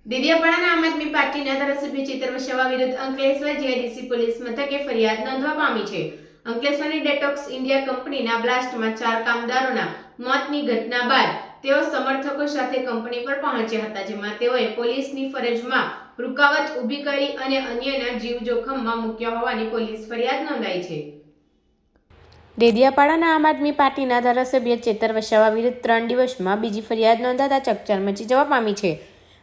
દેડિયાપાડાના આમ આદમી પાર્ટીના ધારાસભ્ય ચેતર વસાવા વિરુદ્ધ અંકલેશ્વર જીઆઈડીસી પોલીસ મથકે ફરિયાદ નોંધવા પામી છે. અંકલેશ્વરની ડેટોક્સ ઇન્ડિયા કંપનીના બ્લાસ્ટમાં 4 કામદારોના મોતની ઘટના બાદ તેઓ સમર્થકો સાથે કંપની પર પહોંચ્યા હતા, જેમાં તેઓએ પોલીસની ફરજમાં રૂકાવટ ઊભી કરી અને અન્યના જીવ જોખમમાં મૂક્યા હોવાની પોલીસ ફરિયાદ નોંધાઈ છે. દેડિયાપાડાના આમ આદમી પાર્ટીના ધારાસભ્ય ચેતર વસાવા વિરુદ્ધ 3 દિવસમાં બીજી ફરિયાદ નોંધાતા ચકચાર મચી જવા પામી છે.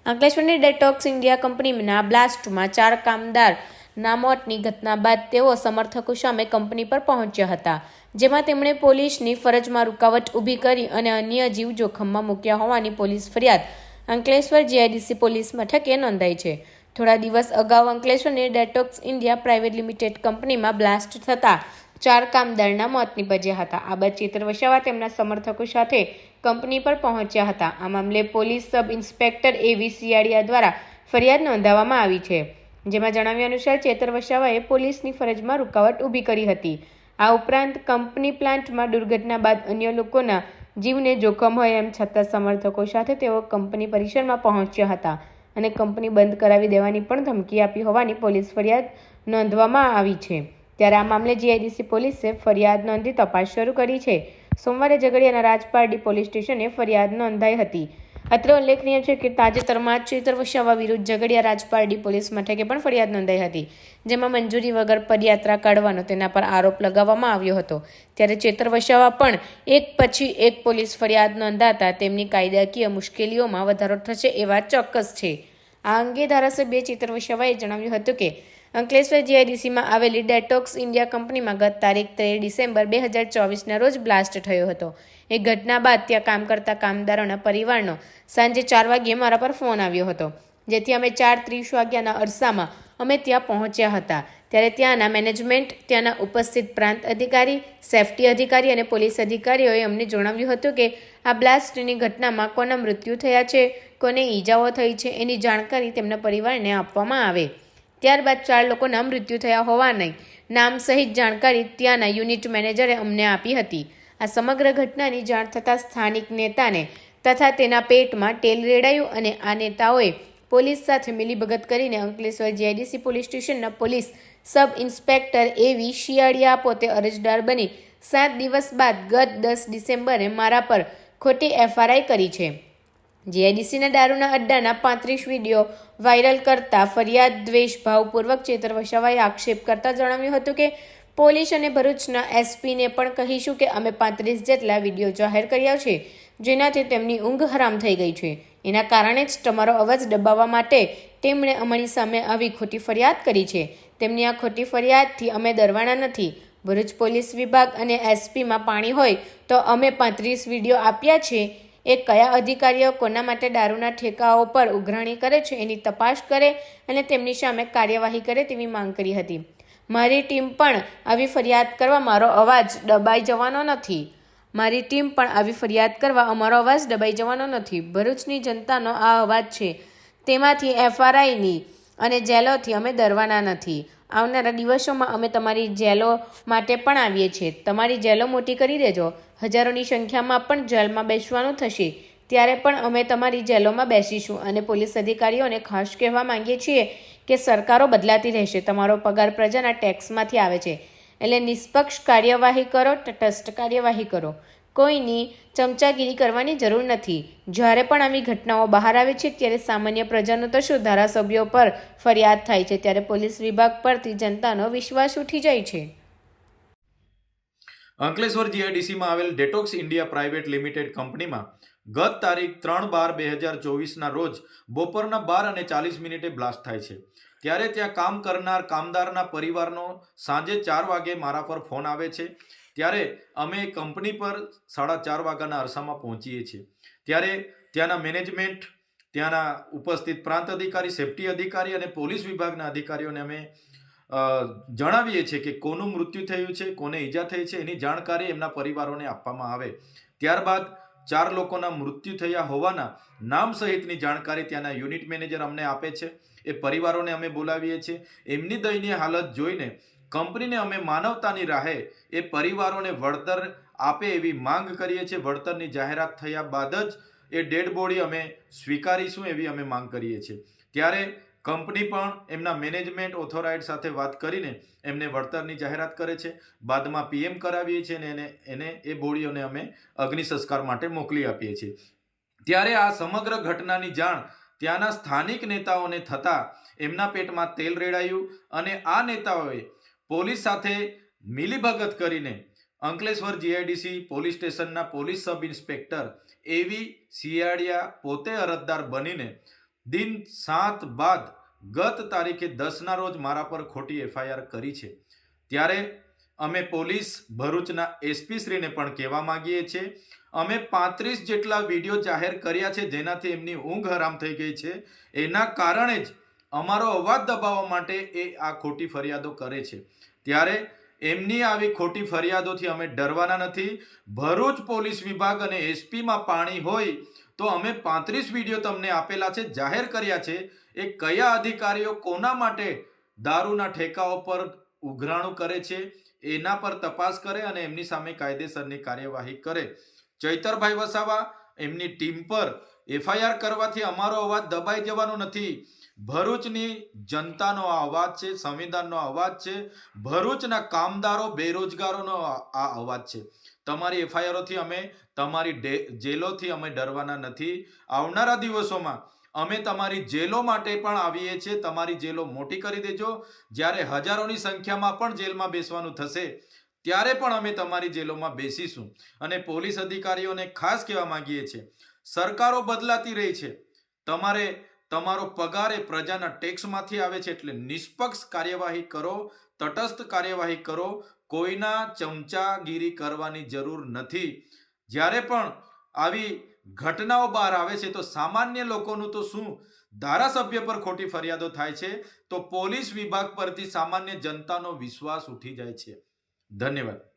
અંકલેશ્વરની ડેટોક્સ ઇન્ડિયા કંપનીના બ્લાસ્ટમાં 4 કામદારના મોતની ઘટના બાદ તેઓ સમર્થકો સામે કંપની પર પહોંચ્યા હતા, જેમાં તેમણે પોલીસની ફરજમાં રૂકાવટ ઊભી કરી અને અન્ય જીવ જોખમમાં મૂક્યા હોવાની પોલીસ ફરિયાદ અંકલેશ્વર જીઆઈડીસી પોલીસ મથકે નોંધાઈ છે. થોડા દિવસ અગાઉ અંકલેશ્વરની ડેટોક્સ ઇન્ડિયા પ્રાઇવેટ લિમિટેડ કંપનીમાં બ્લાસ્ટ થતાં 4 કામદારના મોત નીપજ્યા હતા. આ બાદ ચેતર વસાવા તેમના સમર્થકો સાથે કંપની પર પહોંચ્યા હતા. આ મામલે પોલીસ સબ ઇન્સ્પેક્ટર એવી સિયાડિયા દ્વારા ફરિયાદ નોંધાવવામાં આવી છે, જેમાં જણાવ્યા અનુસાર ચેતર વસાવાએ પોલીસની ફરજમાં રૂકાવટ ઊભી કરી હતી. આ ઉપરાંત કંપની પ્લાન્ટમાં દુર્ઘટના બાદ અન્ય લોકોના જીવને જોખમ હોય એમ છતાં સમર્થકો સાથે તેઓ કંપની પરિસરમાં પહોંચ્યા હતા અને કંપની બંધ કરાવી દેવાની પણ ધમકી આપી હોવાની પોલીસ ફરિયાદ નોંધવામાં આવી છે. ત્યારે આ મામલે જીઆઈડીસી પોલીસે ફરિયાદ નોંધી તપાસ શરૂ કરી છે. સોમવારે ઝઘડિયાના રાજપારડી પોલીસ સ્ટેશને ફરિયાદ નોંધાઈ હતી. અત્રે ઉલ્લેખનીય છે કે તાજેતરમાં ચેતર વસાવા વિરુદ્ધ ઝઘડિયા રાજપારડી પોલીસ મથકે પણ ફરિયાદ નોંધાઈ હતી, જેમાં મંજૂરી વગર પદયાત્રા કાઢવાનો તેના પર આરોપ લગાવવામાં આવ્યો હતો. ત્યારે ચેતર વસાવા પણ એક પછી એક પોલીસ ફરિયાદ નોંધાતા તેમની કાયદાકીય મુશ્કેલીઓમાં વધારો થશે એ વાત ચોક્કસ છે. આ અંગે ધારાસભ્ય ચેતર વસાવાએ જણાવ્યું હતું કે અંકલેશ્વર જીઆઈડીસીમાં આવેલી ડેટોક્સ ઇન્ડિયા કંપનીમાં ગત તારીખ 13 ડિસેમ્બર 2024ના રોજ બ્લાસ્ટ થયો હતો. એ ઘટના બાદ ત્યાં કામ કરતા કામદારોના પરિવારનો સાંજે 4 વાગ્યે મારા પર ફોન આવ્યો હતો, જેથી અમે 4:30 વાગ્યાના અરસામાં અમે ત્યાં પહોંચ્યા હતા. ત્યારે ત્યાંના મેનેજમેન્ટ, ત્યાંના ઉપસ્થિત પ્રાંત અધિકારી, સેફટી અધિકારી અને પોલીસ અધિકારીઓએ અમને જણાવ્યું હતું કે આ બ્લાસ્ટની ઘટનામાં કોના મૃત્યુ થયા છે, કોને ઈજાઓ થઈ છે એની જાણકારી તેમના પરિવારને આપવામાં આવે. ત્યારબાદ 4 લોકોના મૃત્યુ થયા હોવાની નામ સહિત જાણકારી ત્યાંના યુનિટ મેનેજરે અમને આપી હતી. આ સમગ્ર ઘટનાની જાણ થતાં સ્થાનિક નેતાને તથા તેના પેટમાં તેલ રેડાયું અને આ નેતાઓએ પોલીસ સાથે મિલીભગત કરીને અંકલેશ્વર જીઆઈડીસી પોલીસ સ્ટેશનના પોલીસ સબ ઇન્સ્પેક્ટર એવી શિયાળિયા પોતે અરજદાર બની 7 દિવસ બાદ ગત 10 ડિસેમ્બરે મારા પર ખોટી એફઆરઆઈ કરી છે. જીઆઈડીસીના દારૂના અડ્ડાના 35 વિડીયો વાયરલ કરતા ફરિયાદ દ્વેષભાવપૂર્વક ચેતર વસાવાએ આક્ષેપ કરતા જણાવ્યું હતું કે પોલીસ અને ભરૂચના એસપીને પણ કહીશું કે અમે 35 જેટલા વિડીયો જાહેર કર્યા છે, જેનાથી તેમની ઊંઘ હરામ થઈ ગઈ છે. એના કારણે જ તમારો અવાજ દબાવવા માટે તેમણે અમારી સામે આવી ખોટી ફરિયાદ કરી છે. તેમની આ ખોટી ફરિયાદથી અમે ડરવાના નથી. ભરૂચ પોલીસ વિભાગ અને એસપીમાં પાણી હોય તો અમે 35 વિડીયો આપ્યા છે. એ કયા અધિકારીઓ કોના માટે દારૂના ઠેકાઓ પર ઉઘરાણી કરે છે એની તપાસ કરે અને તેમની સામે કાર્યવાહી કરે તેવી માંગ કરી હતી. મારી ટીમ પણ આવી ફરિયાદ કરવા અમારો અવાજ દબાઈ જવાનો નથી. ભરૂચની જનતાનો આ અવાજ છે, તેમાંથી એફઆરઆઈની અને જેલોથી અમે ડરવાના નથી. આવનારા દિવસોમાં અમે તમારી જેલો માટે પણ આવીએ છીએ. તમારી જેલો મોટી કરી દેજો. હજારોની સંખ્યામાં પણ જેલમાં બેસવાનું થશે, ત્યારે પણ અમે તમારી જેલોમાં બેસીશું. અને પોલીસ અધિકારીઓને ખાસ કહેવા માંગીએ છીએ કે સરકારો બદલાતી રહેશે, તમારો પગાર પ્રજાના ટેક્સમાંથી આવે છે, એટલે નિષ્પક્ષ કાર્યવાહી કરો, તટસ્થ કાર્યવાહી કરો. કોઈની ચમચાગીરી કરવાની જરૂર નથી. જ્યારે પણ આવી ઘટનાઓ બહાર આવે છે ત્યારે સામાન્ય પ્રજાનું તો શું, ધારાસભ્યો પર ફરિયાદ થાય છે ત્યારે પોલીસ વિભાગ પરથી જનતાનો વિશ્વાસ ઉઠી જાય છે. અંકલેશ્વર જીઆઈડીસીમાં આવેલ ડેટોક્સ ઇન્ડિયા પ્રાઇવેટ લિમિટેડ કંપનીમાં ગત તારીખ 3/12/2024ના રોજ બપોરના 12:40 બ્લાસ્ટ થાય છે. ત્યારે ત્યાં કામ કરનાર કામદારના પરિવારનો સાંજે 4 વાગે મારા પર ફોન આવે છે. ત્યારે અમે કંપની પર 4:30 વાગ્યાના અરસામાં પહોંચીએ છીએ. ત્યારે ત્યાંના મેનેજમેન્ટ, ત્યાંના ઉપસ્થિત પ્રાંત અધિકારી, સેફટી અધિકારી અને પોલીસ વિભાગના અધિકારીઓને અમે જણાવીએ છીએ કે કોનું મૃત્યુ થયું છે, કોને ઈજા થઈ છે એની જાણકારી એમના પરિવારોને આપવામાં આવે. ત્યારબાદ 4 લોકોના મૃત્યુ થયા હોવાના નામ સહિતની જાણકારી ત્યાંના યુનિટ મેનેજર અમને આપે છે. એ પરિવારોને અમે બોલાવીએ છીએ. એમની દયનીય હાલત જોઈને કંપનીને અમે માનવતાની રાહે એ પરિવારોને વળતર આપે એવી માંગ કરીએ છીએ. વળતરની જાહેરાત થયા બાદ જ એ ડેડ બોડી અમે સ્વીકારીશું એવી અમે માંગ કરીએ છીએ. ત્યારે કંપની પણ એમના મેનેજમેન્ટ ઓથોરાઇડ સાથે વાત કરીને એમને વળતરની જાહેરાત કરે છે. બાદમાં પીએમ કરાવીએ છીએ અને એને એ બોડીઓને અમે અગ્નિ સંસ્કાર માટે મોકલી આપીએ છીએ. ત્યારે આ સમગ્ર ઘટનાની જાણ ત્યાંના સ્થાનિક નેતાઓને થતાં એમના પેટમાં તેલ રેડાયું અને આ નેતાઓએ પોલીસ સાથે મિલીભગત કરીને અંકલેશ્વર જીઆઈડીસી પોલીસ સ્ટેશનના પોલીસ સબ ઇન્સ્પેક્ટર એવી સિયાડિયા પોતે અરજદાર બનીને દિન 7 બાદ ગત તારીખે 10ના રોજ મારા પર ખોટી એફઆઈઆર કરી છે. ત્યારે અમે પોલીસ ભરૂચના એસપી શ્રીને પણ કહેવા માંગીએ છીએ, અમે 35 જેટલા વિડીયો જાહેર કર્યા છે જેનાથી એમની ઊંઘ હરામ થઈ ગઈ છે. એના કારણે જ અમારો અવાજ દબાવવા માટે એ આ ખોટી ફરિયાદો કરે છે. ત્યારે એમની આવી ખોટી ફરિયાદોથી અમે ડરવાના નથી. ભરૂચ પોલીસ વિભાગ અને એસપીમાં પાણી હોય તો અમે 35 વિડીયો તમને આપેલા છે, જાહેર કર્યા છે. એ કયા અધિકારીઓ કોના માટે દારૂના ઠેકાઓ પર ઉઘરાણું કરે છે એના પર તપાસ કરે અને એમની સામે કાયદેસરની કાર્યવાહી કરે. ચૈતરભાઈ વસાવા એમની ટીમ પર એફઆઈઆર કરવાથી અમારો અવાજ દબાઈ જવાનો નથી. ભરૂચની જનતાનો આ અવાજ છે, સંવિધાનનો અવાજ છે, ભરૂચના કામદારો બેરોજગારોનો આ અવાજ છે. તમારી એફઆઈઆરોથી અમે તમારી જેલોથી અમે ડરવાના નથી. આવનારા દિવસોમાં અમે તમારી જેલો માટે પણ આવીએ છીએ. તમારી જેલો મોટી કરી દેજો. જ્યારે હજારોની સંખ્યામાં પણ જેલમાં બેસવાનું થશે ત્યારે પણ અમે તમારી જેલોમાં બેસીશું. અને પોલીસ અધિકારીઓને ખાસ કહેવા માંગીએ છીએ, સરકારો બદલાતી રહી છે, તમારે તમારો પગાર એ પ્રજાના ટેક્સમાંથી આવે છે, એટલે નિષ્પક્ષ કાર્યવાહી કરો, તટસ્થ કાર્યવાહી કરો. કોઈના ચમચાગીરી કરવાની જરૂર નથી. જ્યારે પણ આવી ઘટનાઓ બહાર આવે છે તો સામાન્ય લોકોનું તો શું, ધારાસભ્ય પર ખોટી ફરિયાદો થાય છે તો પોલીસ વિભાગ પરથી સામાન્ય જનતાનો વિશ્વાસ ઉઠી જાય છે. ધન્યવાદ.